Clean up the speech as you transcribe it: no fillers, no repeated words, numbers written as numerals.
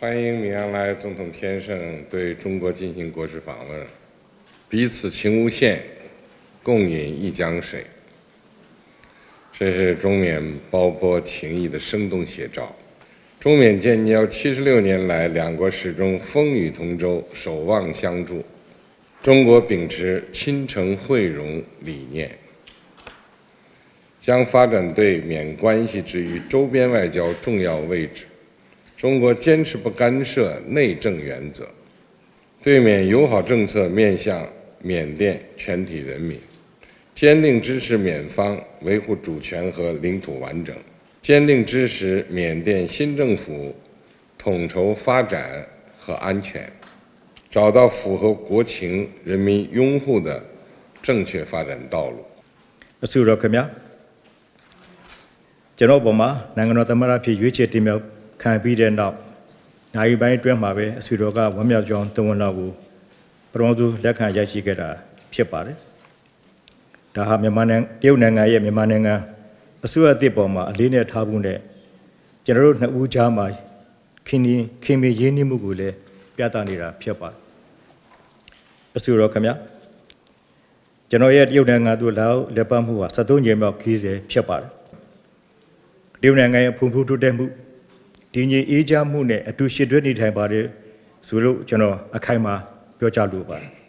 欢迎米昂莱总统先生对中国进行国事访问，彼此情无限，共饮一江水，这是中缅胞泊情谊的生动写照。中缅建交76年来，两国始终风雨同舟，守望相助。中国秉持亲诚惠容理念，将发展对缅关系置于周边外交重要位置。中国坚持不干涉内政原则，对缅友好政策面向缅甸全体人民，坚定支持缅方维护主权和领土完整，坚定支持缅甸新政府统筹发展和安全，找到符合国情、人民拥护的正确发展道路。ဆုတော်ခင်ဗျာကျွန်တော်ပေါ်မှာနိုင်ငံတော်သမ္မတဖြစ်ရွေးချယ်တင်မြှောက်ခံပြီးတဲ့နောက်နိုင်ပိုင်းအတွင်းမှာပဲအဆွေတော်ကဝမ်းမြောက်ကြောင်းသဝန်တော်ကိုပရောသူလက်ခံရရှိခဲ့တာဖြစ်ပါတယ်။ဒါဟာမြန်မာနိုင်ငံတရုတ်နိုင်ငံရဲ့မြန်မာနိုင်ငံအစိုးရအသစ်ပေါ်မှာအလေးနဲ့ထားဖို့နဲ့ကျွန်တော်တို့နှစ်ဦးကြားမှာခင်မင်ရင်းနှီးမှုကိုလည်းပြသနေတာဖြစ်ပါတယ်။အဆွေတော်ခင်ဗျာကျွန်တော်ရဲ့တရုတ်နိုင်ငံသို့လာရောက်လက်ပတ်မှုဟာ73ကြိမ်မြောက်ခီးစဉ်ဖြစ်ပါတယ်။တရုတ်နိုင်ငံရဲ့ဖွံ့ဖြိုးတိုးတက်မှုဒီငြိမ်အေးချမ်းမှုနဲ့အတူရှိတွဲနေထိုင်ပါတယ်ဆိုလို့ကျွန်တော်အခိုင်အမာပြောကြားလိုပါတယ်